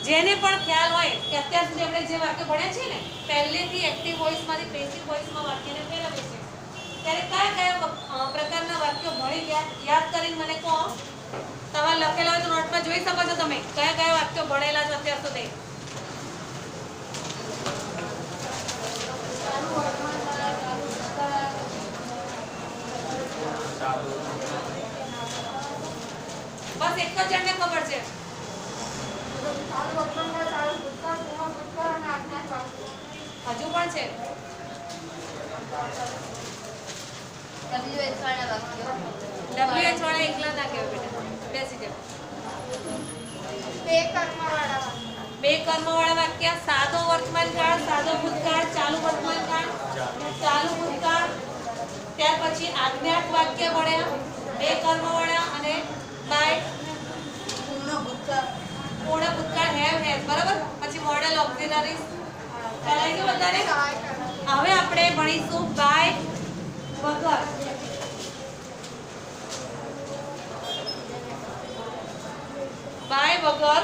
જેને પણ ખ્યાલ હોય કે અત્યાર સુધી આપણે જે વાક્ય ભણ્યા છે ને પહેલેથી એક્ટિવ વોઇસમાંથી પેસિવ વોઇસમાં વાક્યને ફેરવીએ છે ત્યારે કયા કયા પ્રકારના વાક્યો ભણી ગયા યાદ કરીને મને કહો. તમારે લખેલા હોય તો નોટમાં જોઈ શકો છો તમે કયા કયા વાક્યો ભણેલા છો અત્યાર સુધી. બસ એક જ જણને ખબર છે. હજુ પણ છે WH વાળા વાક્યો. WH વાળા એકલા ના કહેવાય બેટા. બેસી જાઓ. બે કર્મવાળા વાક્ય સાદો વર્તમાન કાળ, સાદો ભૂતકાળ, ચાલુ વર્તમાન કાળ, ચાલુ ભૂતકાળ. ત્યાર પછી આજ્ઞાક વાક્ય ભણ્યા બે કર્મવાળા અને બાય પૂર્ણ ભૂતકાળ હેવ હેઝ બરાબર. પછી મોડેલ ઓક્સિલરીઝ ખ્યાલ આવી ગયો બધાને. હવે આપણે ભણીશું બાય વગર. બાય વગર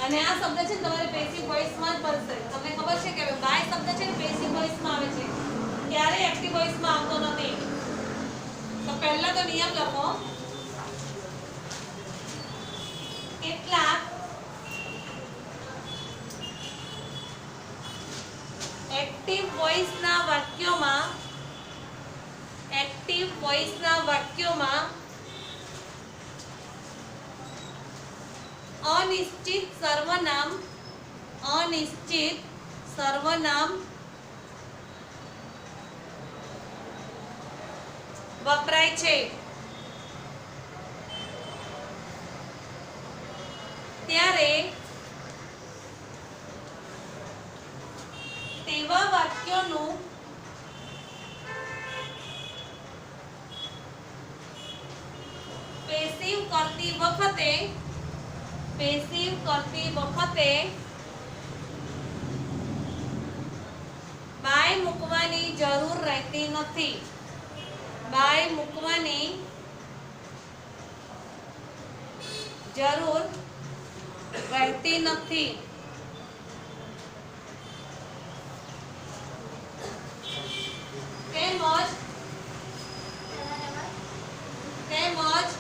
અને આ શબ્દ છે તમારે પેસિવ વોઇસમાં જ બનશે. તમને ખબર છે કે બાય શબ્દ છે ને પેસિવ વોઇસમાં આવે છે ક્યારે એક્ટિવ વોઇસમાં આવતો નથી. તો પહેલા તો નિયમ લખો કેટલાક એક્ટિવ વોઇસના વાક્યોમાં અનિશ્ચિત સર્વનામ વપરાય છે. ત્યારે તેવા વાક્યોનું પેસિવ કરતી વખતે બાય મૂકવાની જરૂર રહેતી નથી. તેમજ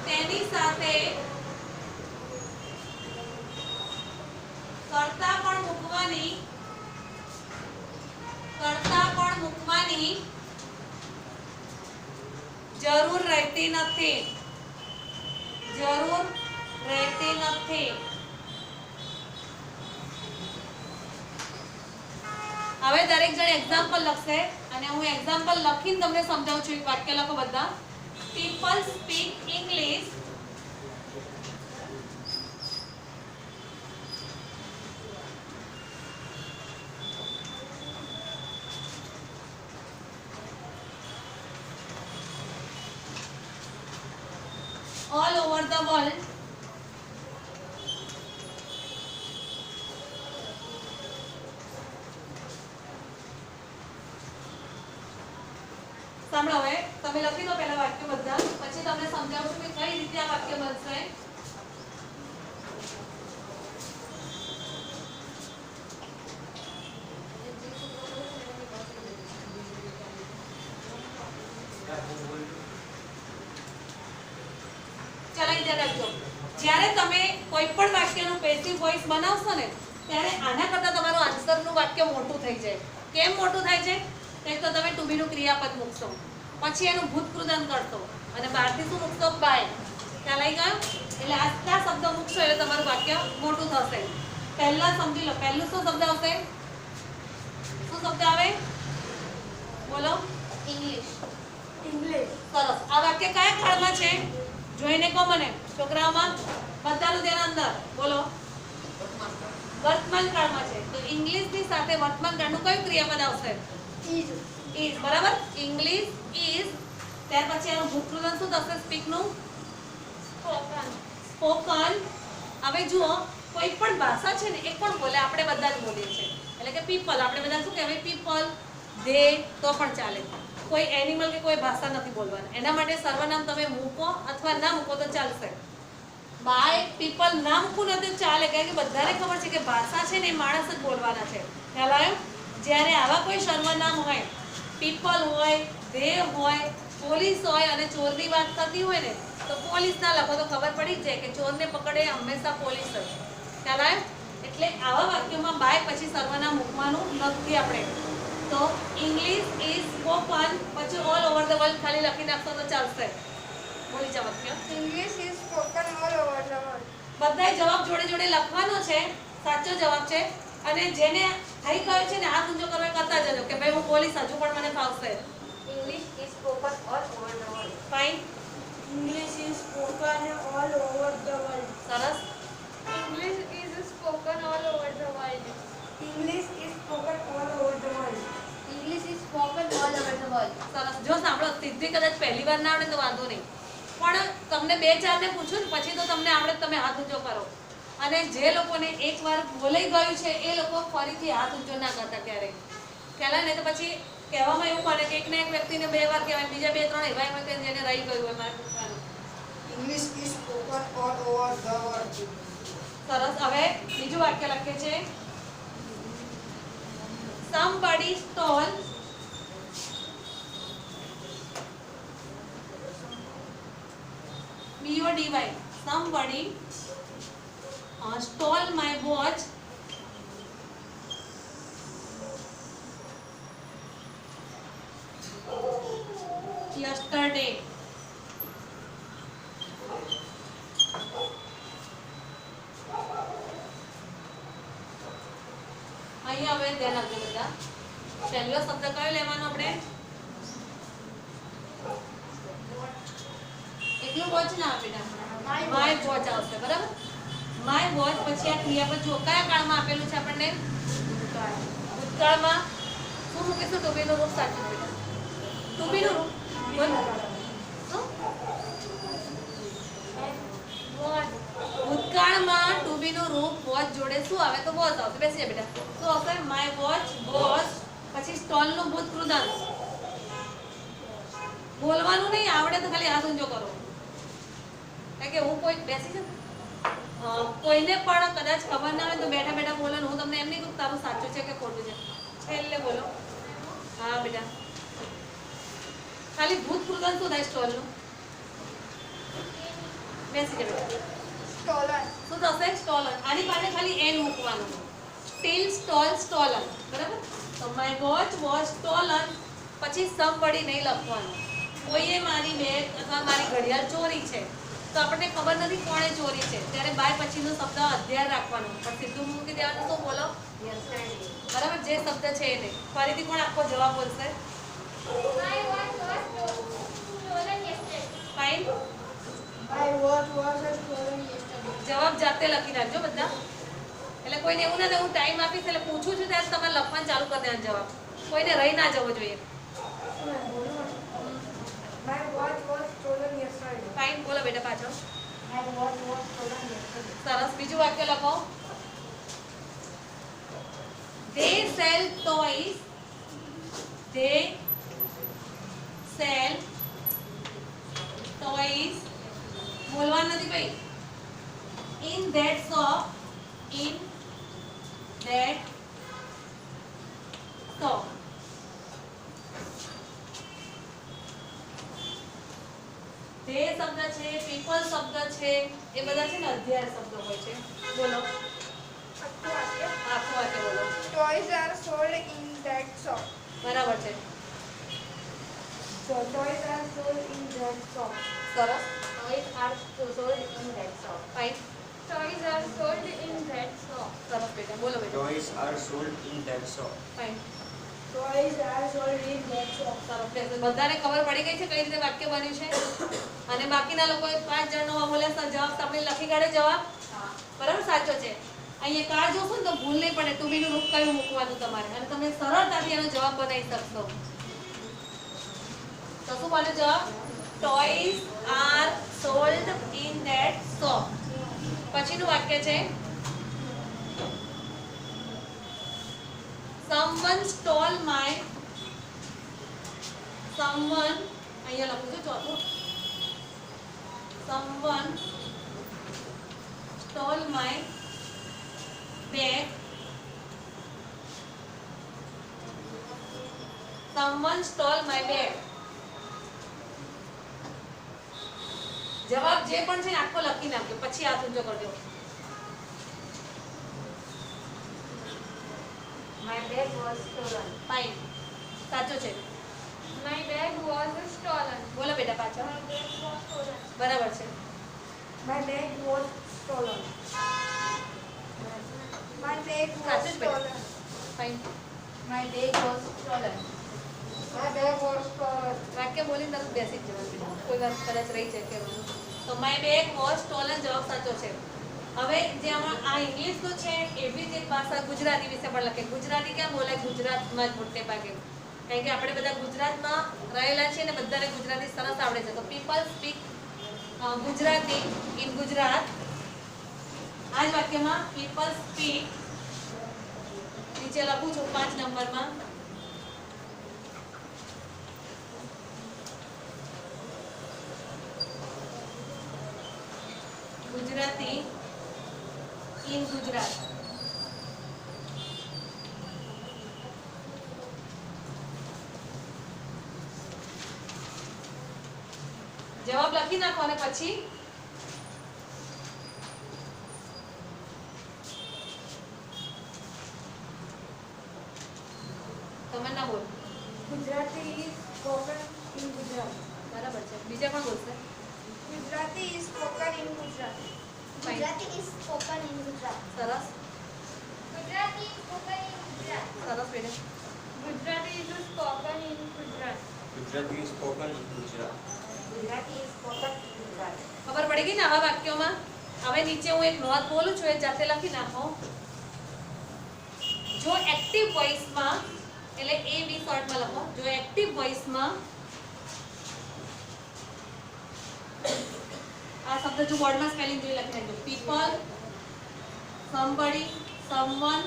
તેની સાથે કરતા પણ મૂકવાની જરૂર રહેતી નથી. હવે દરેક જણ એક્ઝામ્પલ લખશે અને હું એક્ઝામ્પલ લખીને તમને સમજાવું છું. એક વાક્ય લખો બધા. People speak English all over the world. સાંભળો હવે તમે લખી દો પહેલા વાક્ય બધા પછી તમને સમજાવું છું કે કઈ રીતે આ વાક્ય બનશે. ચલાઈ દે રાખજો. જ્યારે તમે કોઈ પણ વાક્યનું પેસિવ વોઇસ બનાવશો ને ત્યારે આના કરતા તમારું આન્સરનું વાક્ય મોટું થઈ જાય. કેમ મોટું થાય છે? એક તો તમે ટુ બીનું ક્રિયાપદ મૂકશો પછી એનું ભૂતકૃદન કરશો અને બહારથી શું મૂકશો? બાય. ખ્યાલ આવી ગયો? એટલે આટલા શબ્દ મૂકશો એટલે તમારું વાક્ય મોટું થશે. પહેલા સમજી લો પહેલું શું શબ્દ આવશે? શું શબ્દ આવે? બોલો. ઇંગ્લિશ. સરસ. આ વાક્ય કયા કાળમાં છે? જોઈને કહો મને. છોકરાઓમાં બધાનું ધ્યાન અંદર. બોલો. વર્તમાન કાળમાં છે. તો ઇંગ્લિશની સાથે વર્તમાન કાળનું કયું ક્રિયાપદ આવશે? is. બરાબર. English is. ત્યાર પછી એનું ભૂતકૃદન શું થશે? સ્પીક નું સ્પોકન. હવે જુઓ કોઈ પણ ભાષા છે ને એ કોણ બોલે? આપણે બધા જ બોલીએ છીએ. એટલે કે પીપલ, આપણે બધા શું કહેવાય? પીપલ, દે તો પણ ચાલે. કોઈ એનિમલ કે કોઈ ભાષા નથી બોલવાના. એના માટે સર્વનામ તમે મૂકો અથવા ના મૂકો તો ચાલશે. બાય પીપલ ના મૂકવું ને તો ચાલે, કારણ કે બધાને ખબર છે કે ભાષા છે ને એ માણસ જ બોલવાના છે. ખ્યાલ આવ્યો? જ્યારે આવા કોઈ સર્વનામ હોય, પીપલ હોય, દે હોય, પોલીસ હોય અને ચોરની વાત થતી હોય ને તો પોલીસ ના લખો તો ખબર પડી જ જાય કે ચોરને પકડે હંમેશા પોલીસ જ. ખ્યાલ આવ્યો? એટલે આવા વાક્યોમાં બાય પછી સર્વનામ મૂકવાનું નથી આપણે. તો ઇંગ્લિશ ઇઝ સ્પોકન પછી ઓલ ઓવર ધ વર્લ્ડ ખાલી લખી નાખશો તો ચાલશે. બોલી જાવ વાક્ય. English is spoken all over the world. બધાય જવાબ જોડે જોડે લખવાનો છે. સાચો જવાબ છે. અને જેને થઈ ગયો છે ને હાથ ઊંચો કરવા કરતા જજો કે ભાઈ હું પોલીસ હજુ પણ મને ફાવશે. English is spoken all over the world. Fine. English is spoken all over the world. સરસ. English is spoken all over the world. English is spoken all over the world. English is spoken all over the world. સરસ. જો સાંભળો, સીધી કદાચ પહેલી વાર ના આવડે તો વાંધો નહીં, પણ તમને બે ચાર ને પૂછું ને પછી તો તમને આવડે, તમે હાથ ઊંચો કરો. અને જે લોકોને એકવાર બોલાઈ ગયું છે એ લોકો ફરીથી હાથ ઊંચો ના કરતા ક્યારેય. ખ્યાલ આવે ને? તો પછી કહેવામાં એવું પડે કે એક ને એક વ્યક્તિને બે વાર કહેવાય, બીજા બે ત્રણ એવા એમાં કે જેને રહી ગયું હોય મારે પૂછવાનું. English is spoken all over the world. સરસ. હવે બીજું વાક્ય લખે છે, somebody stole BODY, somebody stole my watch yesterday. અહીંયા હવે ધ્યાન આપજો બધા. પહેલો શબ્દ કયો લેવાનો આપણે? એકલું વોચ ના આપેલા, માય વોચ આવશે. બરાબર? માય વોચ પછી આ ક્રિયાપદ જો કયા કાળમાં આપેલું છે આપણને? ભૂતકાળમાં. શું મૂકીશું? ટુ બી નું રૂપ. સાચું બેટા. ટુ બી નું રૂપ બોલ. શું? ભૂતકાળમાં ટુ બી નું રૂપ વોચ જોડે શું આવે? તો વોચ આવશે. બેસી જા બેટા. શું આવશે? માય વોચ વોચ પછી સ્ટોલ નું ભૂત કૃદાંત. બોલવાનું નહીં આવડે તો ખાલી હાથ ઊંચો કરો. કારણ કે હું કોઈ બેસી જાઉં કોઈને પણ કદાચ ખબર ના હોય તો બેઠા બેઠા બોલો. હું તમને એમ નહીં કહું તારું સાચું છે કે ખોટું છે, છેલ્લે બોલો. હા બેટા. ખાલી ભૂત કૃદાંત શું થાય સ્ટોલનું? બેસી જા બેટા. Stolen. શું થશે? સ્ટોલન. આની પાસે ખાલી એન મૂકવાનું. Steel, stall, stolen. બરાબર? તો માય વોચ વોચ સ્ટોલન પછી સમબડી નહીં લખવાનું. કોઈએ મારી બેગ અથવા મારી ઘડિયાળ ચોરી છે તો આપણને ખબર નથી કોણે ચોરી છે, ત્યારે બાય પછીનો શબ્દ અધ્યાય રાખવાનો. પણ સીધું મૂકી દેવાનું. શું બોલો? બરાબર? જે શબ્દ છે એને. ફરીથી કોણ આખો જવાબ બોલશે? My watch was stolen yesterday. Fine. My watch was stolen yesterday. જવાબ જાતે લખી નાખજો બધા. એટલે કોઈને એવું ના હું ટાઈમ આપીશ એટલે પૂછું છું ત્યારે તમારે લખવાનું ચાલુ કરી દેવાનો જવાબ. કોઈને રહી ના જવો જોઈએ. My watch was stolen yesterday. Fine. બોલો બેટા પાછો. My watch was stolen yesterday. સરસ. બીજું વાક્ય લખો. They sell toys. They sell toys. બોલવાનું નથી ભાઈ. In that shop. In that shop. તે શબ્દ છે, પીપલ શબ્દ છે, એ બધા છે ને અધ્યાય શબ્દો હોય છે. બોલો. આખું વાક્ય બોલો. Toys are sold in that shop. બરાબર છે. So toys are sold in that shop. સરસ. Toys are sold in that shop. Fine. Toys are sold in that shop. સરસ બેટા. બોલો બેટા. Toys are sold in that shop. Fine. Toys are sold in that shop. સરસ બેટા. બધાને ખબર પડી ગઈ છે કઈ રીતે વાક્ય બન્યું છે? અને બાકીના લોકોએ 5 જણનો બોલ્યા જવાબ આપણે લખી કાઢે જવાબ. બરાબર? સાચો છે. અહીંયા કાર્ડ જોશો ને તો ભૂલ નહીં પડે. ટુ બી નું રૂપ કયું મૂકવાનું તમારે અને તમે સરળતાથી એનો જવાબ બનાવી શકશો. તો શું બને જવાબ? Toys are sold in that shop. પછીનું વાક્ય છે someone stole my someone અહીંયા લખું છું ચોથું someone stole my bag someone stole my bag જવાબ જે પણ છે ને આખો લખી નાખજો પછી હાથ ઊંચો કરજો My bag was stolen. Fine સાચો છે My bag was stolen. બોલો બેટા પાછળ My bag was stolen. બરાબર છે My bag was stolen. My bag was સાચું જ બેટા stolen. Fine My bag was stolen. My bag was stolen. વાક્ય બોલીને તરત બેસી જ જવાનું બેટા કોઈ વાર કદાચ રહી જાય કહેવાનું તો માય બેગ વોઝ સ્ટોલન જવાબ સાચો છે હવે જે આ ઇંગ્લિશનું છે એવી જ એક ભાષા ગુજરાતી વિશે પણ લખે ગુજરાતી ક્યાં બોલે ગુજરાતમાં જ મોટે ભાગે કારણ કે આપણે બધા ગુજરાતમાં રહેલા છીએ ને બધાને ગુજરાતી સરસ આવડે છે તો people speak Gujarati in Gujarat આ જ વાક્યમાં પીપલ સ્પીક નીચે લખું છું 5 નંબરમાં ગુજરાતી ઇન ગુજરાત જવાબ લખી નાખો અને પછી તમે ના બોલ Gujarati is spoken in Gujarat. બરાબર છે બીજા પણ બોલશે Gujarati is spoken in Gujarat. Fine. Gujarati is spoken in Gujarat. સરસ Gujarati is spoken in Gujarat. સરસ બેટા Gujarati is spoken in Gujarat. Gujarati is spoken in Gujarat. Gujarati is spoken in Gujarat. ખબર પડી ગઈ ને આવા વાક્યોમાં હવે નીચે હું એક નોટ બોલું છું એ જાતે લખી નાખો જો એક્ટિવ વોઇસમાં એટલે એ બી શોર્ટમાં લખો જો એક્ટિવ વોઇસમાં આ શબ્દ જો બોર્ડમાં સ્પેલિંગ જોઈ લખી નાખજો people somebody someone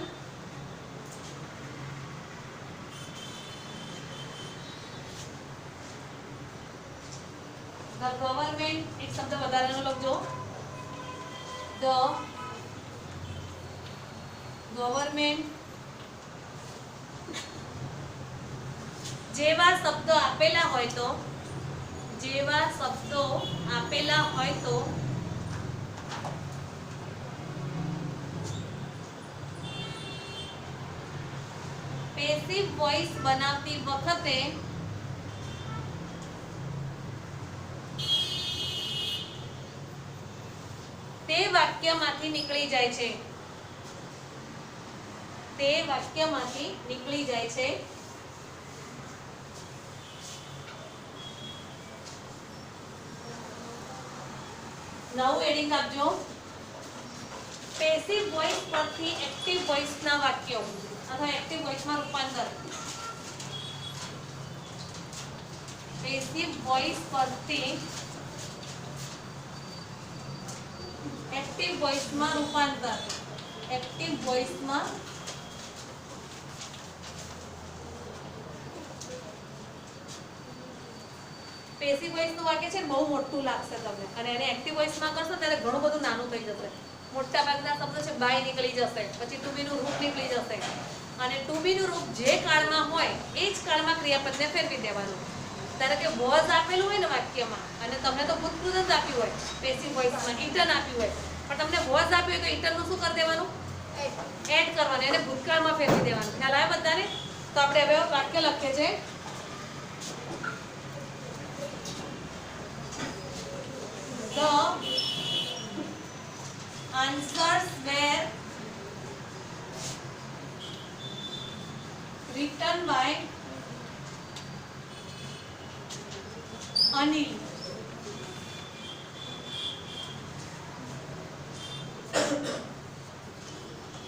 the government એક શબ્દ વધારાનો લખજો the government જેવા શબ્દો આપેલા હોય તો જેવા શબ્દો આપેલા હોય તો પેસિવ વોઇસ બનાવતી વખતે તે વાક્યમાંથી નીકળી જાય છે તે વાક્યમાંથી નીકળી જાય છે નવું એડિંગ આપજો પેસિવ વોઇસ પરથી એક્ટિવ વોઇસના વાક્યો અથવા એક્ટિવ વોઇસમાં રૂપાંતર પેસિવ વોઇસ પરથી એક્ટિવ વોઇસમાં રૂપાંતર એક્ટિવ વોઇસમાં પેસિવ વોઇસનું વાક્ય છે ને બહુ મોટું લાગશે તમને અને એને એક્ટિવ વોઇસમાં કરશો ત્યારે ઘણું બધું નાનું થઈ જશે મોટા ભાગના શબ્દો છે બાય નીકળી જશે પછી ટુ બી નું રૂપ નીકળી જશે અને ટુ બી નું રૂપ જે કાળમાં હોય એ જ કાળમાં ક્રિયાપદને ફેરવી દેવાનું ધારો કે વોઝ આપેલું હોય ને વાક્યમાં અને તમને તો ભૂતપૂર્વ આપ્યું હોય પેસિવ વોઇસમાં ઇટન આપ્યું હોય પણ તમને વોઝ આપ્યું હોય તો ઇટનનું શું કરી દેવાનું એડ કરવાનું એને ભૂતકાળમાં ફેરવી દેવાનું ખ્યાલ આવે બધાને તો આપણે હવે વાક્ય લખીએ છીએ The answers were written by Anil.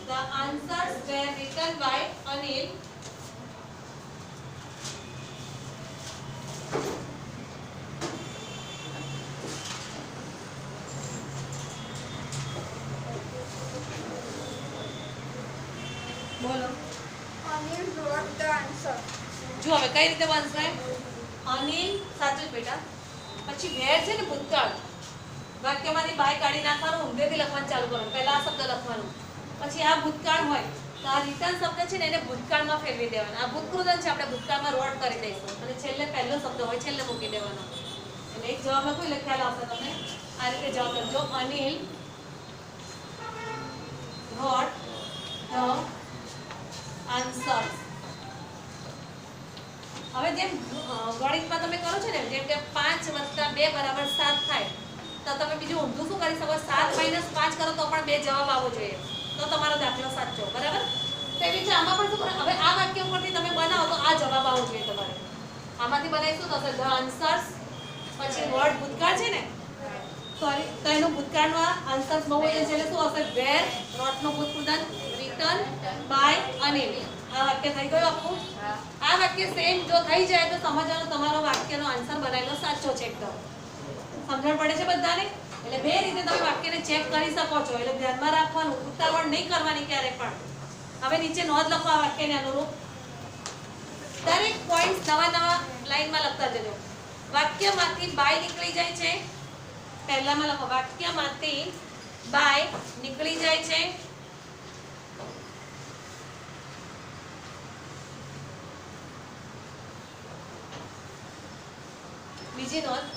The answers were written by Anil. બોલો Anil wrote the answer. જો હવે કઈ રીતે બનશે? અનિલ સાચું જ બેટા. પછી વેર છે ને ભૂતકાળ, વાક્યમાંથી બાય કાઢી નાખવાનું, ઊંધેથી લખવાનું ચાલુ કરવાનું. પહેલા આ શબ્દ લખવાનું, પછી આ ભૂતકાળ હોય તો આ રિટર્ન શબ્દ છે ને એને ભૂતકાળમાં ફેરવી દેવાનો. આ ભૂતકૃદન છે, આપણે ભૂતકાળમાં રોડ કરી દઈશું અને છેલ્લે પહેલો શબ્દ હોય છેલ્લે મૂકી દેવાનો. એટલે એક જવાબમાં કોઈ ખ્યાલ આવશે તમને. આ રીતે જવાબ લખજો. Anil wrote the answers. હવે જેમ ગણિતમાં તમે કરો છો ને, જેમ કે 5 + 2 = 7 થાય, તો તમે બીજું ઊંધું શું કરી શકો? 7 - 5 કરો તો પણ 2 જવાબ આવવો જોઈએ, તો તમારો દાખલો સાચો. બરાબર? તો એવી રીતે આમાં પણ શું કરો? હવે આ વાક્ય ઉપરથી તમે બનાવો તો આ જવાબ આવવો જોઈએ તમારે. આમાંથી બનાવીશું તો the answers, પછી વર્ડ ભૂતકાળ છે ને, સોરી, તો એનું ભૂતકાળમાં આન્સર્સ બહુ એટલે છેલ્લે શું હશે? વેર, નોટ નો ભૂતકૃદન, રિટર્ન, બાય, અનિલ. આ વાક્ય થઈ ગયું આખું. આ વાક્ય સેમ જો થઈ જાય તો સમજવાનું તમારો વાક્યનો આન્સર બનાવેલો સાચો છે એકદમ. સમજણ પડે છે બધાને? એટલે બે રીતે તમે વાક્યને ચેક કરી શકો છો. એટલે ધ્યાનમાં રાખવાનું, ઉતાવળ નહીં કરવાની ક્યારે પણ. હવે નીચે નોંધ લખો આ વાક્યને અનુરૂપ. દરેક પોઈન્ટ નવા લાઈનમાં લખતા જજો. વાક્યમાંથી બાય નીકળી જાય છે. પહેલામાં લખો, વાક્યમાંથી બાય નીકળી જાય છે. બીજી નોંધ,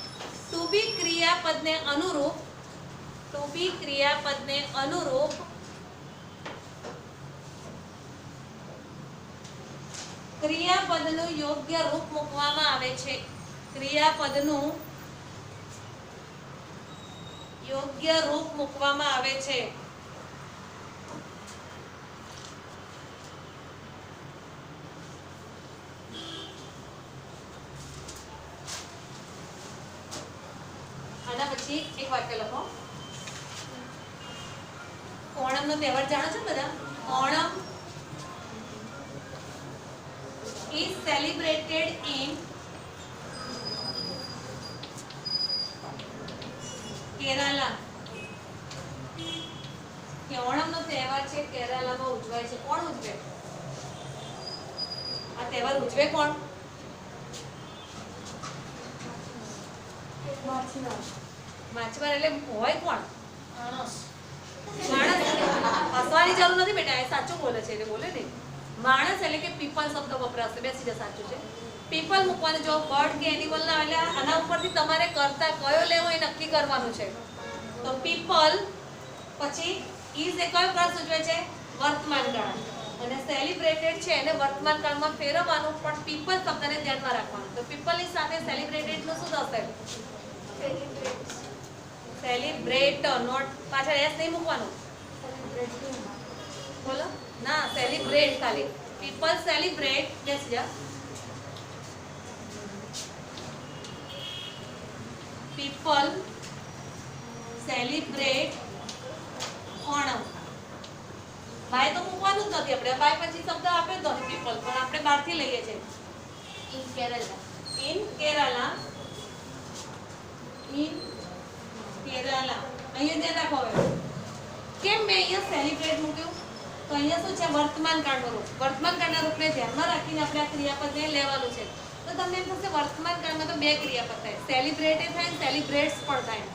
ટુ બી ક્રિયાપદને અનુરૂપ, ટુ બી ક્રિયાપદને અનુરૂપ ક્રિયાપદનું યોગ્ય રૂપ મૂકવામાં આવે છે. ક્રિયાપદનું યોગ્ય રૂપ મૂકવામાં આવે છે. આના પછી એક વાક્ય લખો. ઓણમનો તહેવાર જાણો છો બધા? Onam is celebrated in Kerala. કે ઓણમનો તહેવાર છે કેરાલામાં ઉજવાય છે. કોણ ઉજવે? આ તહેવાર ઉજવે કોણ? માછીમાર એટલે હોય કોણ? માણસ. હસવાની જરૂર નથી બેટા, એ સાચું બોલે છે એટલે બોલે નહીં. માણસ એટલે કે પીપલ શબ્દ વપરાશે. બેસી જા, સાચું છે. પીપલ મૂકવાનું. જો બર્ડ કે એનિમલ ના એટલે આના ઉપરથી તમારે કરતા કયો લેવો એ નક્કી કરવાનું છે. તો પીપલ, પછી ઇઝ એ કયો કાળ સૂચવે છે? વર્તમાન કાળ. અને સેલિબ્રેટેડ છે એને વર્તમાન કાળમાં ફેરવવાનું, પણ પીપલ શબ્દને ધ્યાનમાં રાખવાનું. તો પીપલ ની સાથે સેલિબ્રેટેડ નું શું થશે? સેલિબ્રેટ. નોટ પાછળ એસ નહીં મૂકવાનું. બોલો ના, સેલિબ્રેટ ખાલી. People celebrate. બેસી જા. People celebrate Onam. બાય તો મૂકવાનું જ નથી આપણે. બાય પછી શબ્દ આપ્યો તો પીપલ, પણ આપણે બહારથી લઈએ છીએ. In Kerala. In Kerala. In Kerala. અહીંયા ધ્યાન રાખો. હવે કેમ મેં અહીંયા સેલિબ્રેટ મૂક્યું? તો અહીંયા શું છે? વર્તમાન કાળનું રૂપ. વર્તમાન કાળના રૂપને ધ્યાનમાં રાખીને આપણે આ ક્રિયાપદને લેવાનું છે. તો તમને એમ થશે વર્તમાન કાળમાં તો બે ક્રિયાપદ થાય, સેલિબ્રેટેડ થાય અને સેલિબ્રેટ્સ પણ થાય.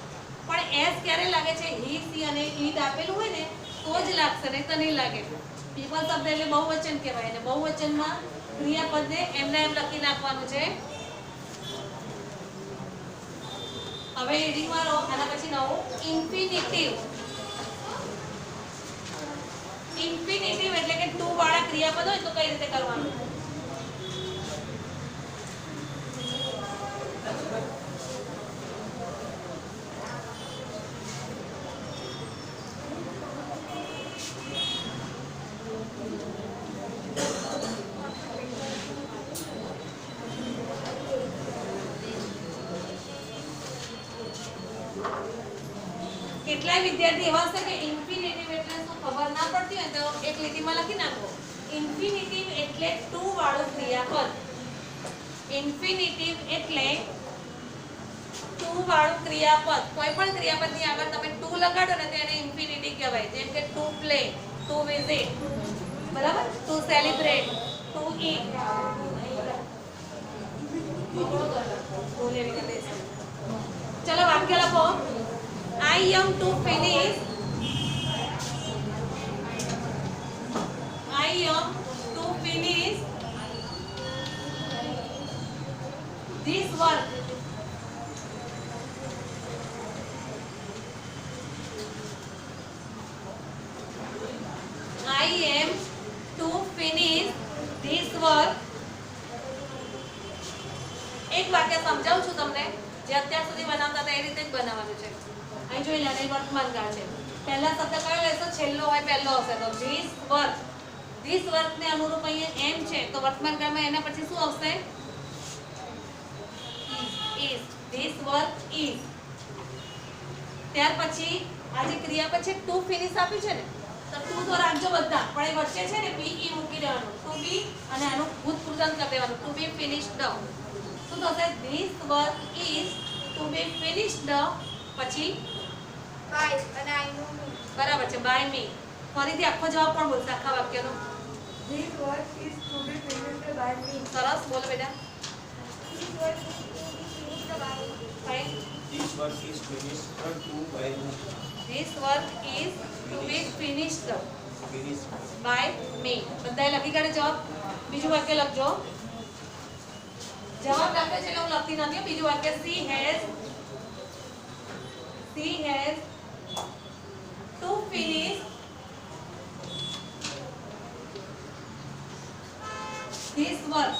પણ એસ ક્યારે લાગે છે? હી, સી અને ઈટ આપેલું હોય ને તો જ લાગશે, નહીં તો નહીં લાગે. પીપલ શબ્દ એટલે બહુવચન કહેવાય, અને બહુવચનમાં ક્રિયાપદને એમને એમ લખી નાખવાનું છે. હવે રીડિંગ મારો. આના પછી નવું ઇન્ફિનિટિવ. ઇન્ફિનિટિવ એટલે કે ટુ વાળા ક્રિયાપદ હોય તો કઈ રીતે કરવાનું? કેટલાય વિદ્યાર્થી એવા હશે કે ઇન્ફિનિટિવ એટલે શું ખબર ના પડતી હોય તો એક લીટીમાં લખી નાખો. ઇન્ફિનિટિવ એટલે ટુ વાળું ક્રિયાપદ. ઇન્ફિનિટિવ એટલે ટુ વાળું ક્રિયાપદ. કોઈ પણ ક્રિયાપદની આગળ તમે ટુ લગાડો ને તેને ઇન્ફિનિટિવ કહેવાય. જેમ કે ટુ પ્લે, ટુ વિઝિટ, બરાબર, ટુ સેલિબ્રેટ, चलो वाक्य लखो I am to finish this work. I am to finish this work. એક વાક્ય સમજાવું છું તમને જે અત્યાર સુધી બનાવતા હતા એ રીતે જ બનાવવાનું છે. અહીં જોઈ લે વર્તમાન કાળ છે. પહેલા શબ્દ કયો લેશો? છેલ્લો હોય પહેલો હશે તો this work. this work ને અનુરૂપ અહીંયા એમ છે તો વર્તમાન કાળમાં એના પછી શું આવશે? is. this work is. ત્યાર પછી આ જે ક્રિયાપદ છે ટુ ફિનિશ આપ્યું છે ને તો ટુ તો રાખજો બધા પણ એ વચ્ચે છે ને બી ઈ મૂકી દેવાનું ટુ બી અને આનું ભૂતપૂર્વક કરી દેવાનું ટુ બી ફિનિશ્ડ. શું થશે? this work is to be finished પછી by અને I know me. બરાબર છે by me. ફરીથી આખો જવાબ પણ બોલશે આખા વાક્યનો. This work is to be finished by me. સરસ બોલો બેટા. This work is to be finished by me. Fine. This work is finished to by me. this work is to be finished Finished. by me. બધાએ લખી કાઢે જવાબ. બીજું વાક્ય લખજો. જવાબ લખે છે એટલે હું લખતી નથી. બીજું વાક્ય she has to finish this work.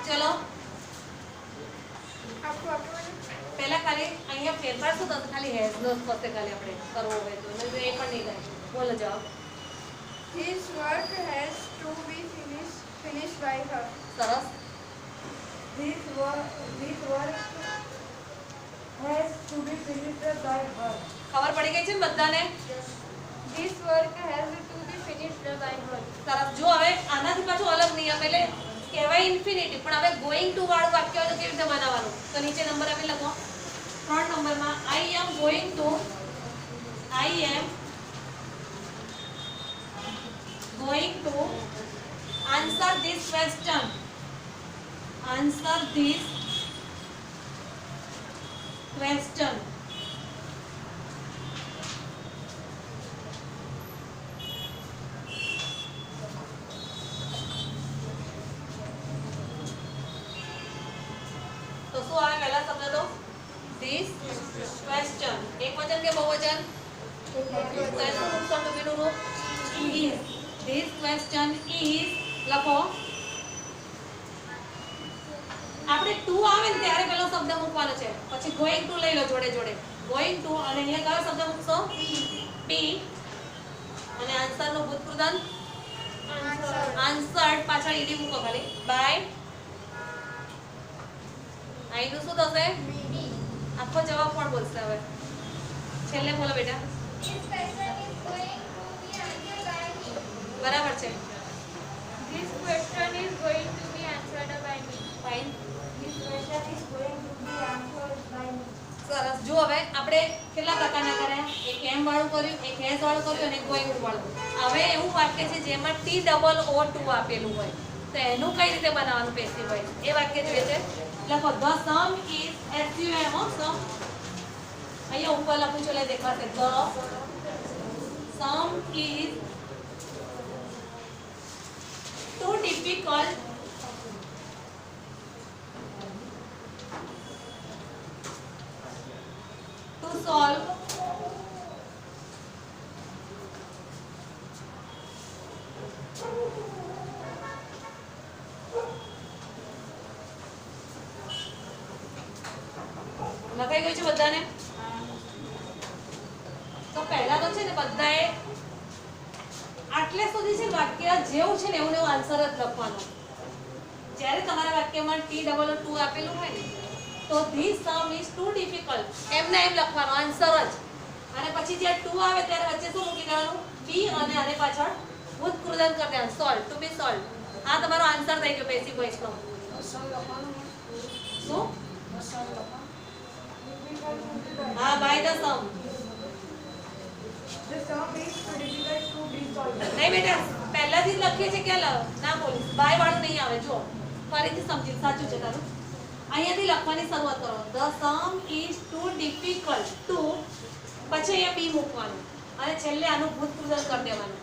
ચલો પહેલા ખાલી અહીંયા ફેરફાર શું થશે? ખાલી હેઝ નો થશે ખાલી આપણે કરવો હોય તો એ પણ નહીં થાય. બોલો જવાબ. His work has to be finished by her. સરસ. This work has to be finished by her. ખબર પડી ગઈ છે ને બધાને? This work has to be finished by her. સરસ. જો હવે આનાથી પાછું અલગ નિયમ એટલે કહેવાય ઇન્ફિનિટી પણ હવે ગોઈંગ ટુ વાળું વાક્ય હોય તો કેવી રીતે બનાવવાનું? તો નીચે નંબર આપી લખો. 3 નંબરમાં I am going to answer this question. Answer this question. તો શું આવે પહેલા શબ્દ તો this question. એક વચન કે બહુવચન? તો એનું રૂપ સમજૂતીનું રૂપ is. this question is લખો. આપણે ટુ આવે ને ત્યારે પહેલો શબ્દ મૂકવાનો છે પછી going to લઈ લો જોડે જોડે. going to અને અહીંયા કયો શબ્દ મૂકશો? be અને આન્સર નું ભૂતપૂર્વ answered પાછળ ed મૂકો ખાલી by. આઈનું શું થશે? આખો જવાબ પણ બોલશે હવે. છેલ્લે બોલો બેટા. This question is going to be answered by me. બરાબર છે. This question is going to be answered by me. Fine. This question is going to be answered by me. સરસ. જો હવે આપણે કેટલા પ્રકારના કર્યા? એક એમ વાળું કર્યું, એક હેઝ વાળું કર્યું અને એક ગોઈંગ વાળું. હવે એવું વાક્ય છે જેમાં TOO2 આપેલું હોય તો એનું કઈ રીતે બનાવવાનું પેસિવ વોઇસ? એ વાક્ય જોઈએ છે. લખો the sum is SUM sum. અહીંયા ઉપર લખું છું એટલે દેખાશે. the sum is too difficult to solve લખાઈ ગયું છે બધાને? તો પહેલા તો છે ને બધાએ આ આટલે સુધી છે ને વાક્ય જેવું છે ને એવું ને એવું આન્સર જ લખવાનો. જ્યારે તમારા વાક્યમાં T-O-O-2 આપેલું હોય ને તો this sum is too difficult એમને એમ લખવાનો આન્સર જ. અને પછી જે ટુ આવે ત્યારે વચ્ચે શું મૂકી દેવાનું? બી અને આને પાછળ ઉત્કૃદન કરી દેવાનું. Solve to be solve. આ તમારો આન્સર થઈ ગયો પેસિવ વોઇસનો. શું? હા, by the sum. The sum is too difficult to be solved. નહીં બેટા, પહેલાથી જ લખીએ છે કે ના બોલીશ. બાય વાળું નહીં આવે. જો ફરીથી સમજી, સાચું છે તારું. અહીંયાથી લખવાની શરૂઆત કરો. The sum is too difficult to, પછી અહીંયા બી મૂકવાનું અને છેલ્લે આનું ભૂતકૃદન કરી દેવાનું.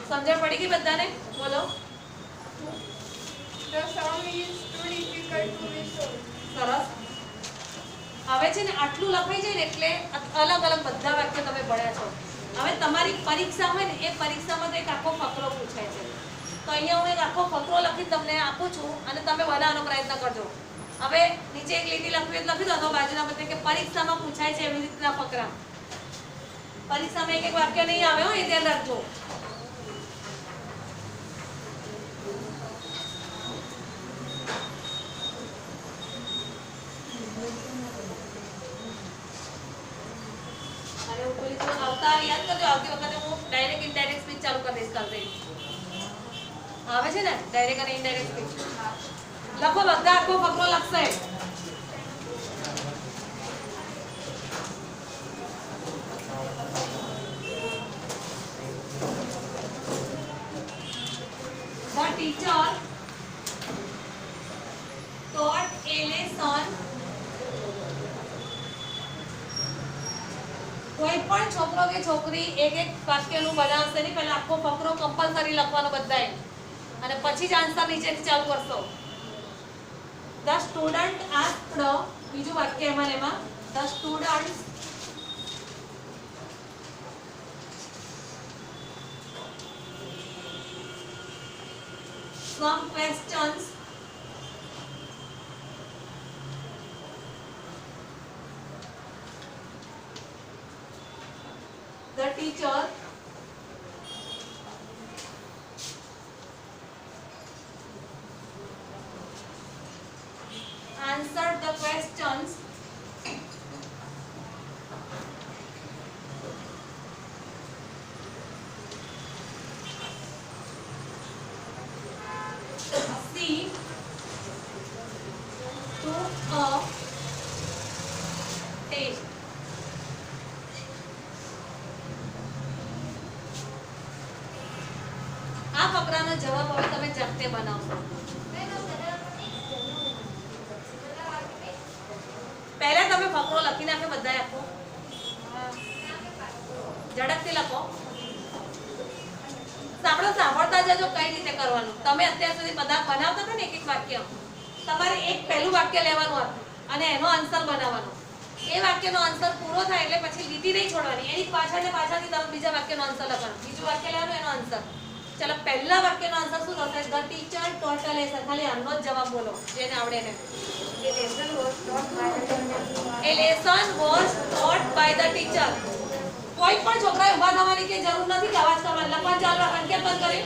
સમજણ પડી ગઈ બધાને? બોલો. The sum is too difficult to be solved. સરસ. હવે છે ને આટલું લખાઈ જાય ને એટલે અલગ અલગ બધા વાક્ય તમે ભણ્યા છો. હવે તમારી પરીક્ષા હોય ને એ પરીક્ષામાં તો એક આખો ફકરો પૂછાય છે. તો અહીંયા હું એક આખો ફકરો લખી તમને આપું છું અને તમે બનાવવાનો પ્રયત્ન કરજો. હવે નીચે એક લીટી લખવી લખી દો તો બાજુના બધે કે પરીક્ષામાં પૂછાય છે એવી રીતના ફકરા. પરીક્ષામાં એક એક વાક્ય નહીં આવે હો, એ ધ્યાન રાખજો. અને હું બોલી તો આવતા યાદ કરજો. આવતી વખતે હું ડાયરેક્ટ ઇનડાયરેક્ટ સ્પીચ ચાલુ કરી દઈશ કાલથી. આવે છે ને ડાયરેક્ટ અને ઇનડાયરેક્ટ સ્પીચ. લખો બધા આખો ફકરો લખશે. The teacher taught a lesson. કોઈ પણ છોકરો કે છોકરી એક એક વાક્યનું બનાવશે નહીં. પહેલા આખો ફકરો કમ્પલસરી લખવાનો બધાએ અને પછી જ આન્સર નીચેથી ચાલુ કરશો. The student asked, બીજું વાક્ય એમાં the students some questions the teacher answered the questions C took a test. આ ફકરાનો જવાબ હવે તમે જાતે બનાવશો. પહેલા તમે ફકરો લખી નાખે બધાએ આખો. ઝડપથી લખો. સાંભળતા જજો કઈ રીતે કરવાનું. તમે અત્યાર સુધી બધા બનાવતા હતા ને એક એક વાક્ય, તમારે એક પહેલું વાક્ય લેવાનું હતું અને એનો આન્સર બનાવવાનો. એ વાક્યનો આન્સર પૂરો થાય એટલે પછી લીટી નહીં છોડવાની. એની પાછળ ને પાછળથી તમે બીજા વાક્યનો આન્સર લખવાનો. બીજું વાક્ય લેવાનું, એનો આન્સર. ચલો, પહેલા વાક્યનો આન્સર શું થશે? The teacher taught a lesson. ખાલી આનો જ જવાબ બોલો જેને આવડે એને. A lesson was taught by the teacher. કોઈ પણ છોકરાએ ઊભા થવાની કે જરૂર નથી કે અવાજ કરવાનો. લખવાનું ચાલુ રાખવાનું. કેમ બંધ કરી?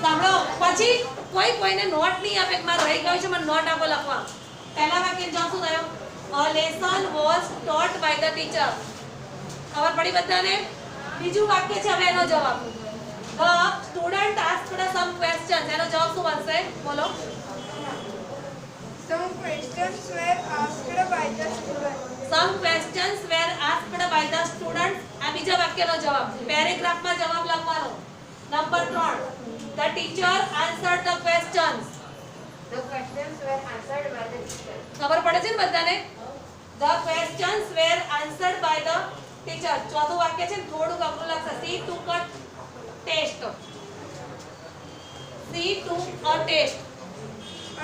સાંભળો. પછી કોઈને નોટ નહીં આપે કે મારે રહી ગયું છે, મને નોટ આપો લખવા. પહેલા વાક્ય જવાબ શું થયો? A lesson was taught by the teacher. ખબર પડી બધાને? બીજું વાક્ય છે હવે એનો જવાબ. The student asked some questions. એનો જવાબ શું બનશે? બોલો. Some questions were asked by the student. Some questions were asked by the students. આ બીજા વાક્યનો જવાબ. પેરેગ્રાફમાં જવાબ લખવાનો. Number 3. The teacher answered the questions. The questions were answered by the teacher. ખબર પડે છે ને બધાને? The questions were answered by the teacher. ચોથું વાક્ય છે ને થોડુંક અઘરું લાગશે. She took a test. She took a test.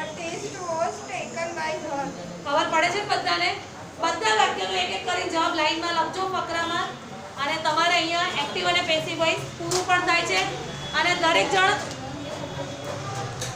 A test was taken by her. ખબર પડે છે ને બધાને? બધા વાક્યનો એક એક કરીને જવાબ લાઈનમાં લખજો ફકરામાં. અને તમારે અહીંયા એક્ટિવ અને પેસિવ વોઇસ પૂરું પણ થાય છે અને દરેક જણ